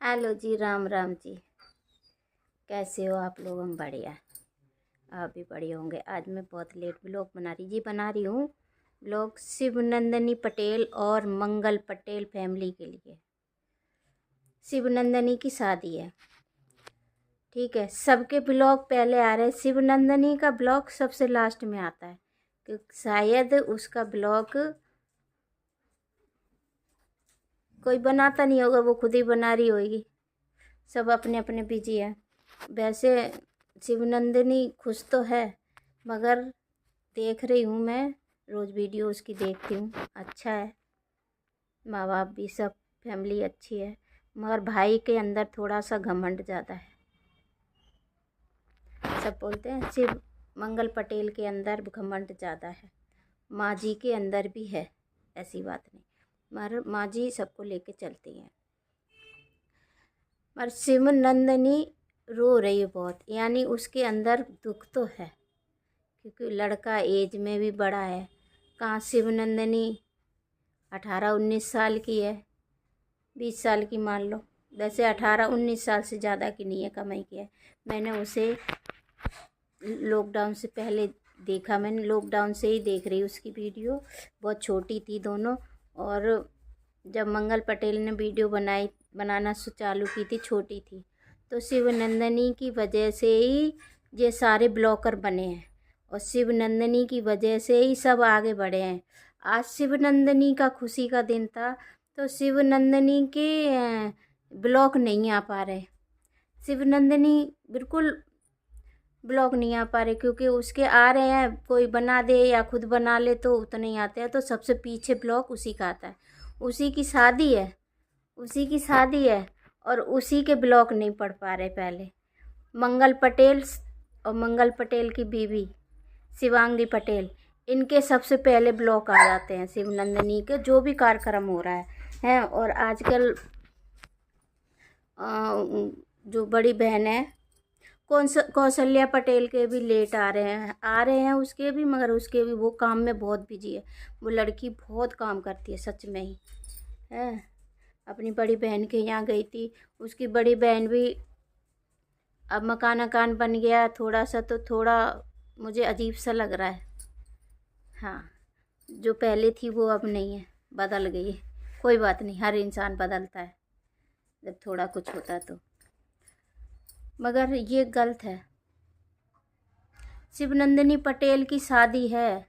Hello जी, राम राम जी। कैसे हो आप लोग? हम बढ़िया। आप भी बढ़िया होंगे। आज मैं बहुत लेट ब्लॉग बना रही हूँ ब्लॉग शिवनंदिनी पटेल और मंगल पटेल फैमिली के लिए। शिवनंदिनी की शादी है, ठीक है। सबके ब्लॉग पहले आ रहे हैं, शिवनंदिनी का ब्लॉग सबसे लास्ट में आता है क्योंकि शायद उसका ब्लॉग कोई बनाता नहीं होगा, वो खुद ही बना रही होगी। सब अपने अपने बिजी है। वैसे शिवनंदिनी खुश तो है, मगर देख रही हूँ मैं, रोज़ वीडियो उसकी देखती हूँ, अच्छा है। माँ बाप भी सब, फैमिली अच्छी है, मगर भाई के अंदर थोड़ा सा घमंड ज़्यादा है। सब बोलते हैं शिव मंगल पटेल के अंदर घमंड ज़्यादा है। माँ जी के अंदर भी है, ऐसी बात नहीं, मगर माँ जी सबको लेके चलती हैं। पर शिवनंदिनी रो रही है बहुत, यानी उसके अंदर दुख तो है क्योंकि लड़का एज में भी बड़ा है। कहाँ शिवनंदिनी 18-19 साल की है, 20 साल की मान लो। वैसे 18-19 साल से ज़्यादा की नहीं है, कम ही की है। मैंने उसे लॉकडाउन से पहले देखा, मैंने लॉकडाउन से ही देख रही उसकी वीडियो। बहुत छोटी थी दोनों, और जब मंगल पटेल ने वीडियो बनाना चालू की थी, छोटी थी। तो शिवनंदिनी की वजह से ही ये सारे ब्लॉगर बने हैं और शिवनंदिनी की वजह से ही सब आगे बढ़े हैं। आज शिवनंदिनी का खुशी का दिन था, तो शिवनंदिनी के ब्लॉग नहीं आ पा रहे। शिवनंदिनी बिल्कुल ब्लॉग नहीं आ पा रहे क्योंकि उसके आ रहे हैं, कोई बना दे या खुद बना ले तो उतने ही आते हैं। तो सबसे पीछे ब्लॉग उसी का आता है। उसी की शादी है, उसी की शादी है और उसी के ब्लॉग नहीं पढ़ पा रहे पहले। मंगल पटेल और मंगल पटेल की बीवी शिवांगी पटेल, इनके सबसे पहले ब्लॉग आ जाते हैं शिवनंदिनी के, जो भी कार्यक्रम हो रहा है। और आजकल जो बड़ी बहन है कौशल्या पटेल के भी लेट आ रहे हैं उसके भी, मगर उसके भी वो काम में बहुत बिजी है। वो लड़की बहुत काम करती है, सच में ही है। अपनी बड़ी बहन के यहाँ गई थी, उसकी बड़ी बहन भी अब मकान बन गया थोड़ा सा, तो थोड़ा मुझे अजीब सा लग रहा है। हाँ, जो पहले थी वो अब नहीं है, बदल गई है। कोई बात नहीं, हर इंसान बदलता है जब थोड़ा कुछ होता है तो, मगर ये गलत है। शिवनंदिनी पटेल की शादी है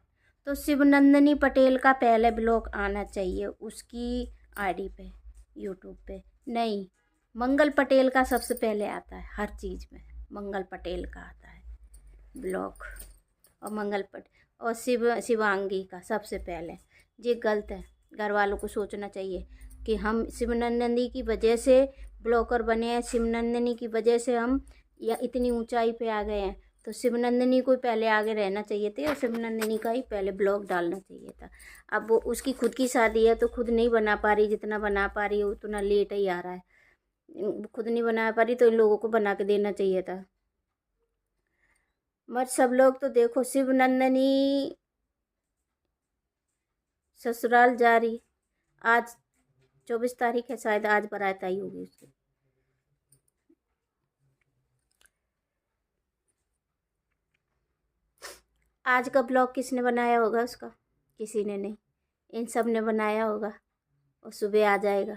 तो शिवनंदिनी पटेल का पहले ब्लॉग आना चाहिए उसकी आईडी पे, यूट्यूब पे। नहीं, मंगल पटेल का सबसे पहले आता है, हर चीज़ में मंगल पटेल का आता है ब्लॉग। और और शिवांगी का सबसे पहले। ये गलत है। घर वालों को सोचना चाहिए कि हम शिवनंदिनी की वजह से ब्लॉगर बने हैं, शिवनंदिनी की वजह से हम या इतनी ऊंचाई पे आ गए हैं। तो शिवनंदिनी को पहले आगे रहना चाहिए था और शिवनंदिनी का ही पहले ब्लॉग डालना चाहिए था। अब वो उसकी खुद की शादी है तो खुद नहीं बना पा रही, जितना बना पा रही है उतना लेट ही आ रहा है। खुद नहीं बना पा रही तो इन लोगों को बना के देना चाहिए था। मत सब लोग तो देखो, शिवनंदिनी ससुराल जा रही। आज 24 तारीख है, शायद आज बारात आई होगी उसकी। आज का ब्लॉग किसने बनाया होगा उसका? किसी ने नहीं, इन सब ने बनाया होगा और सुबह आ जाएगा।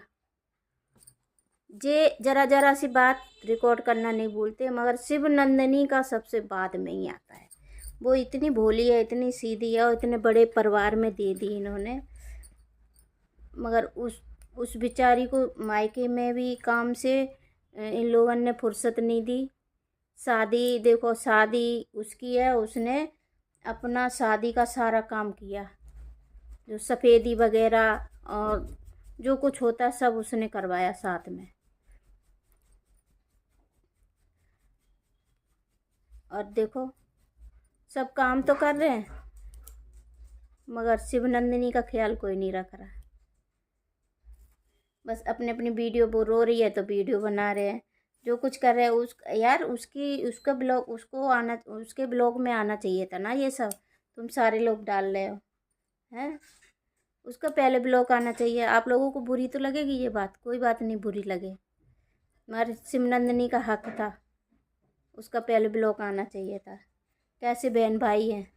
जे जरा जरा सी बात रिकॉर्ड करना नहीं भूलते, मगर शिवनंदिनी का सबसे बाद में ही आता है। वो इतनी भोली है, इतनी सीधी है और इतने बड़े परिवार में दे दी इन्होंने, मगर उस बेचारी को मायके में भी काम से इन लोगों ने फुर्सत नहीं दी। शादी देखो, शादी उसकी है, उसने अपना शादी का सारा काम किया, जो सफ़ेदी वगैरह और जो कुछ होता है सब उसने करवाया साथ में। और देखो, सब काम तो कर रहे हैं मगर शिवनंदिनी का ख्याल कोई नहीं रख रहा। बस अपने अपनी वीडियो, वो रो रही है तो वीडियो बना रहे हैं, जो कुछ कर रहे हैं यार उसका ब्लॉग उसके ब्लॉग में आना चाहिए था ना ये सब। तुम सारे लोग डाल रहे हो हैं, उसका पहले ब्लॉग आना चाहिए। आप लोगों को बुरी तो लगेगी ये बात, कोई बात नहीं, बुरी लगे मगर शिवनंदिनी का हक था, उसका पहले ब्लॉक आना चाहिए था। कैसे बहन भाई हैं,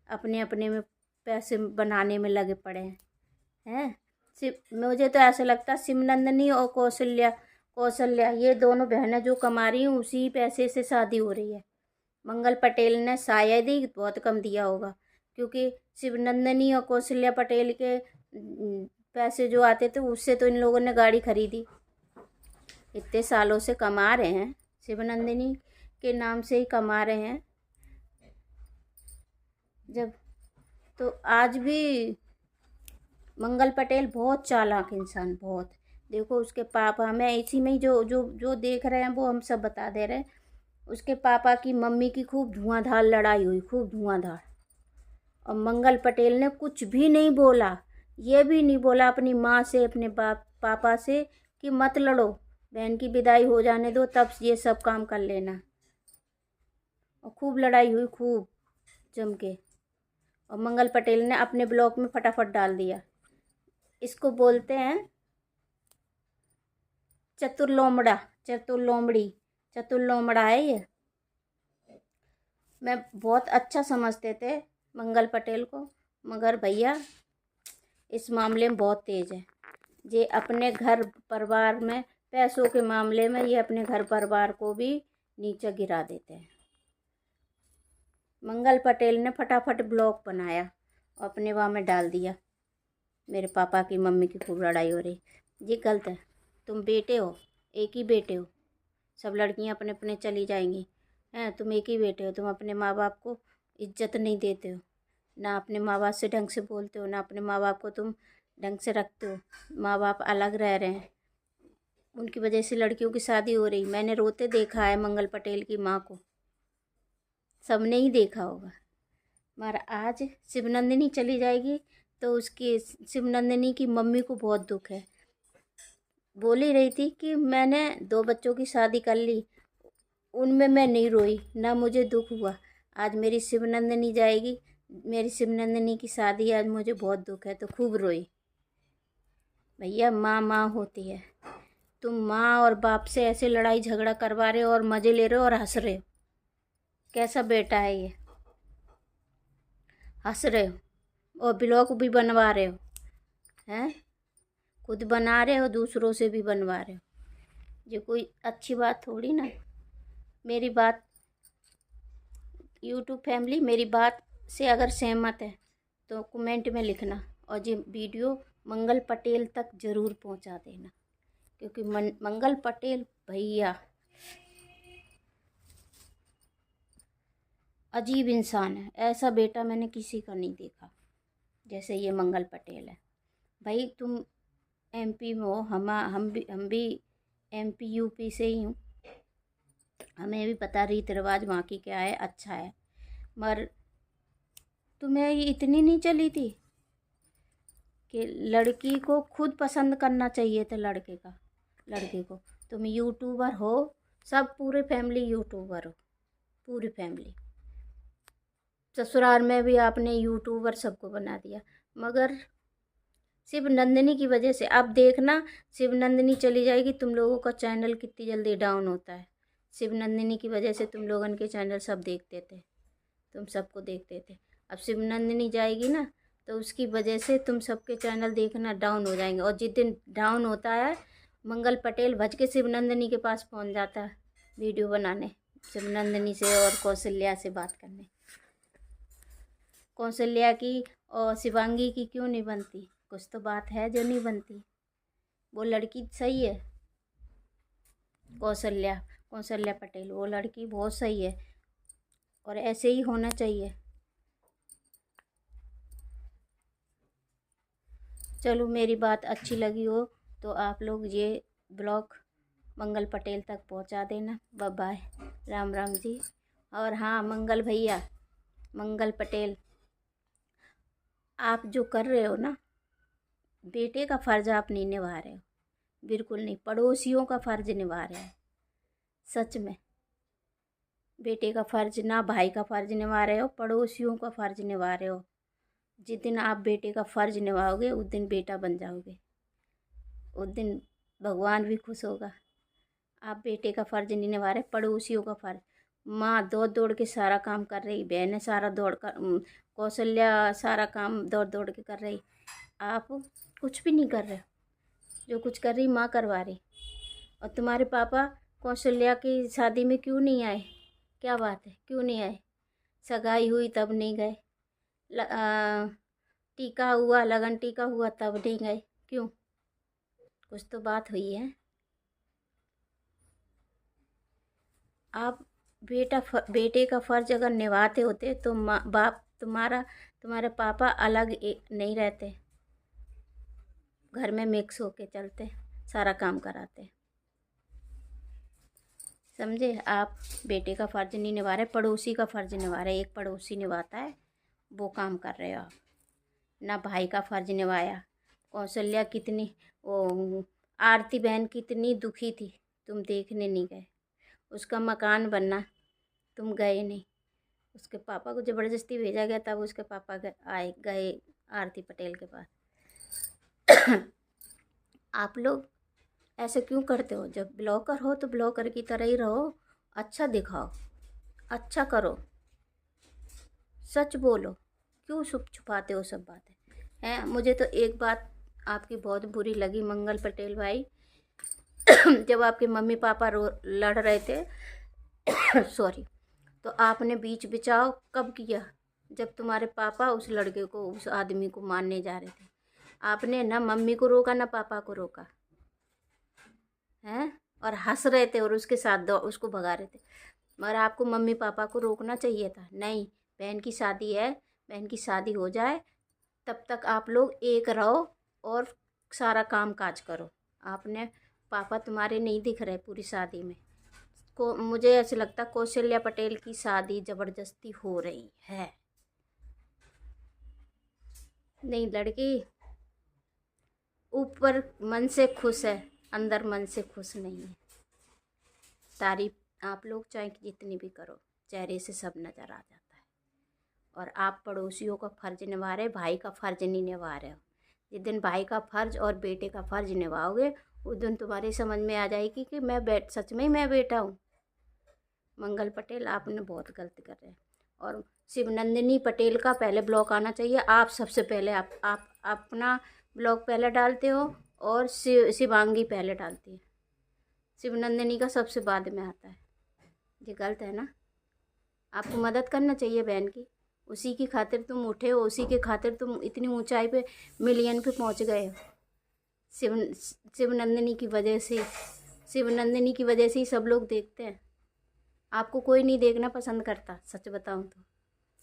अपने अपने में पैसे बनाने में लगे पड़े हैं। मुझे तो ऐसा लगता है शिवनंदिनी और कौशल्या ये दोनों बहनें जो कमा रही हैं उसी पैसे से शादी हो रही है। मंगल पटेल ने शायद ही बहुत कम दिया होगा, क्योंकि शिवनंदिनी और कौशल्या पटेल के पैसे जो आते थे उससे तो इन लोगों ने गाड़ी खरीदी। इतने सालों से कमा रहे हैं, शिवनंदिनी के नाम से ही कमा रहे हैं। जब तो आज भी मंगल पटेल बहुत चालाक इंसान, बहुत। देखो उसके पापा, हमें इसी में ही जो देख रहे हैं वो हम सब बता दे रहे हैं। उसके पापा की मम्मी की खूब धुआंधार लड़ाई हुई, खूब धुआंधार। और मंगल पटेल ने कुछ भी नहीं बोला, ये भी नहीं बोला अपनी माँ से, अपने पापा से कि मत लड़ो, बहन की विदाई हो जाने दो तब ये सब काम कर लेना। और खूब लड़ाई हुई, खूब जम के। और मंगल पटेल ने अपने ब्लॉग में फटाफट डाल दिया। इसको बोलते हैं चतुर्लोमड़ा है ये। मैं बहुत अच्छा समझते थे मंगल पटेल को, मगर भैया इस मामले में बहुत तेज है। ये अपने घर परिवार में पैसों के मामले में ये अपने घर परिवार को भी नीचे गिरा देते हैं। मंगल पटेल ने फटाफट ब्लॉग बनाया और अपने वहाँ में डाल दिया, मेरे पापा की मम्मी की खूब लड़ाई हो रही। ये गलत है। तुम बेटे हो, एक ही बेटे हो, सब लड़कियां अपने अपने चली जाएंगी हैं, तुम एक ही बेटे हो। तुम अपने माँ बाप को इज्जत नहीं देते हो, ना अपने माँ बाप से ढंग से बोलते हो, ना अपने माँ बाप को तुम ढंग से रखते हो। माँ बाप अलग रह रहे हैं, उनकी वजह से लड़कियों की शादी हो रही। मैंने रोते देखा है मंगल पटेल की माँ को, सबने ही देखा होगा। मगर आज शिवनंदिनी चली जाएगी तो उसकी, शिवनंदिनी की मम्मी को बहुत दुख है। बोल ही रही थी कि मैंने 2 बच्चों की शादी कर ली, उनमें मैं नहीं रोई, ना मुझे दुख हुआ। आज मेरी शिवनंदिनी जाएगी, मेरी शिवनंदिनी की शादी, आज मुझे बहुत दुख है, तो खूब रोई। भैया माँ माँ होती है। तुम माँ और बाप से ऐसे लड़ाई झगड़ा करवा रहे हो और मज़े ले रहे हो और हंस रहे हो। कैसा बेटा है ये, हंस रहे हो और ब्लॉग भी बनवा रहे हो हैं, खुद बना रहे हो, दूसरों से भी बनवा रहे हो। ये कोई अच्छी बात थोड़ी ना। मेरी बात, यूट्यूब फैमिली, मेरी बात से अगर सहमत है तो कमेंट में लिखना, और ये वीडियो मंगल पटेल तक ज़रूर पहुंचा देना, क्योंकि मंगल पटेल भैया अजीब इंसान है। ऐसा बेटा मैंने किसी का नहीं देखा जैसे ये मंगल पटेल है। भाई तुम एमपी में हो, हम भी एमपी यूपी से ही हूँ, हमें भी पता रीति रिवाज वहाँ की क्या है, अच्छा है। मगर तुम्हें ये इतनी नहीं चली थी कि लड़की को खुद पसंद करना चाहिए था, लड़के को। तुम यूट्यूबर हो, सब पूरे फैमिली यूट्यूबर हो, पूरी फैमिली। ससुराल में भी आपने यूट्यूबर सबको बना दिया, मगर शिवनंदिनी की वजह से। अब देखना शिवनंदिनी चली जाएगी, तुम लोगों का चैनल कितनी जल्दी डाउन होता है। शिवनंदिनी की वजह से तुम लोगों के चैनल सब देखते थे, तुम सबको देखते थे। अब शिवनंदिनी जाएगी ना तो उसकी वजह से तुम सबके चैनल देखना डाउन हो जाएंगे। और जिस दिन डाउन होता है, मंगल पटेल भज के शिवनंदिनी के पास पहुंच जाता है वीडियो बनाने, शिवनंदिनी से और कौशल्या से बात करने। कौशल्या की और शिवांगी की क्यों नहीं बनती? कुछ तो बात है जो नहीं बनती। वो लड़की सही है, कौशल्या पटेल, वो लड़की बहुत सही है और ऐसे ही होना चाहिए। चलो मेरी बात अच्छी लगी हो तो आप लोग ये ब्लॉग मंगल पटेल तक पहुंचा देना। Bye bye, Ram Ram ji. और हाँ मंगल भैया, मंगल पटेल, आप जो कर रहे हो ना, बेटे का फ़र्ज़ आप नहीं निभा रहे हो, बिल्कुल नहीं। पड़ोसियों का फ़र्ज़ निभा रहे हो, सच में। बेटे का फ़र्ज़ ना, भाई का फ़र्ज़ निभा रहे हो, पड़ोसियों का फ़र्ज़ निभा रहे हो। जिस दिन आप बेटे का फ़र्ज़ निभाओगे उस दिन बेटा बन जाओगे, उस दिन भगवान भी खुश होगा। आप बेटे का फ़र्ज नहीं निभा रहे, पड़ोसियों का फ़र्ज। माँ दौड़ दौड़ के सारा काम कर रही, बहनें सारा दौड़ कर कौशल्या सारा काम दौड़ दौड़ के कर रही, आप कुछ भी नहीं कर रहे। जो कुछ कर रही माँ करवा रही। और तुम्हारे पापा कौशल्या की शादी में क्यों नहीं आए? क्या बात है, क्यों नहीं आए? सगाई हुई तब नहीं गए, टीका हुआ, लगन टीका हुआ तब नहीं गए, क्यों? कुछ तो बात हुई है। आप बेटे का फ़र्ज अगर निभाते होते तो माँ बाप तुम्हारे पापा अलग नहीं रहते, घर में मिक्स होके चलते, सारा काम कराते। समझे? आप बेटे का फ़र्ज नहीं निभा रहे, पड़ोसी का फ़र्ज निभा रहे। एक पड़ोसी निभाता है वो काम कर रहे हो आप। ना भाई का फ़र्ज निभाया। कौशल्या कितनी वो आरती बहन कितनी दुखी थी, तुम देखने नहीं गए। उसका मकान बनना, तुम गए नहीं। उसके पापा को ज़बरदस्ती भेजा गया, तब उसके पापा गए आरती पटेल के पास। आप लोग ऐसे क्यों करते हो? जब ब्लॉकर हो तो ब्लॉकर की तरह ही रहो, अच्छा दिखाओ, अच्छा करो, सच बोलो, क्यों छुपाते हो सब बातें हैं? मुझे तो एक बात आपकी बहुत बुरी लगी मंगल पटेल भाई। जब आपके मम्मी पापा लड़ रहे थे सॉरी, तो आपने बीच बचाव कब किया? जब तुम्हारे पापा उस लड़के को, उस आदमी को मारने जा रहे थे, आपने ना मम्मी को रोका ना पापा को रोका, हैं? और हंस रहे थे और उसके साथ उसको भगा रहे थे। मगर आपको मम्मी पापा को रोकना चाहिए था। नहीं, बहन की शादी है, बहन की शादी हो जाए तब तक आप लोग एक रहो और सारा काम काज करो। आपने पापा तुम्हारे नहीं दिख रहे पूरी शादी में। मुझे ऐसे लगता कौशल्या पटेल की शादी ज़बरदस्ती हो रही है। नहीं, लड़की ऊपर मन से खुश है, अंदर मन से खुश नहीं है। तारीफ आप लोग चाहे जितनी भी करो, चेहरे से सब नज़र आ जाता है। और आप पड़ोसियों का फ़र्ज निभा रहे, भाई का फ़र्ज नहीं निभा रहे हो। जिस दिन भाई का फ़र्ज और बेटे का फ़र्ज निभाओगे, उस दिन तुम्हारी समझ में आ जाएगी कि सच में ही मैं बेटा हूँ। मंगल पटेल, आपने बहुत गलती कर रहे हैं। और शिवनंदिनी पटेल का पहले ब्लॉक आना चाहिए। आप सबसे पहले आप अपना ब्लॉक पहले डालते हो और शिवांगी पहले डालती है। शिवनंदिनी का सबसे बाद में आता है। ये गलत है ना? आपको मदद करना चाहिए बहन की। उसी की खातिर तुम उठे हो, उसी के खातिर तुम इतनी ऊंचाई पे मिलियन पे पहुंच गए हो। शिवनंदिनी की वजह से, शिवनंदिनी की वजह से ही सब लोग देखते हैं। आपको कोई नहीं देखना पसंद करता, सच बताऊं तो।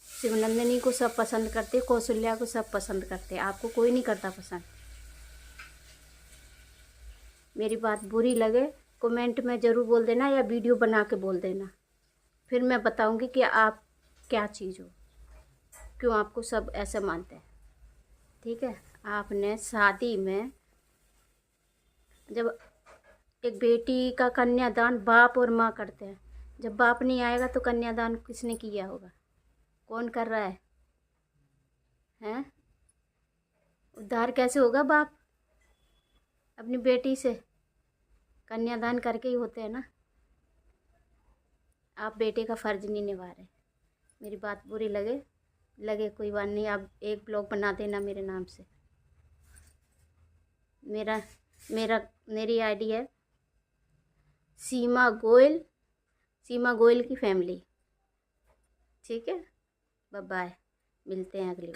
शिवनंदिनी को सब पसंद करते, कौशल्या को सब पसंद करते, आपको कोई नहीं करता पसंद। मेरी बात बुरी लगे कमेंट में ज़रूर बोल देना या वीडियो बना के बोल देना, फिर मैं बताऊंगी कि आप क्या चीज़ हो, क्यों आपको सब ऐसे मानते हैं। ठीक है? आपने शादी में, जब एक बेटी का कन्यादान बाप और माँ करते हैं, जब बाप नहीं आएगा तो कन्यादान किसने किया होगा? कौन कर रहा है? हैं? उद्धार कैसे होगा बाप अपनी बेटी से? कन्यादान करके ही होते हैं ना। आप बेटे का फ़र्ज नहीं निभा रहे। मेरी बात बुरी लगे कोई बात नहीं, आप एक ब्लॉग बना देना मेरे नाम से। मेरी आईडी है सीमा गोयल की फैमिली। ठीक है? बाय बाय, मिलते हैं अगली।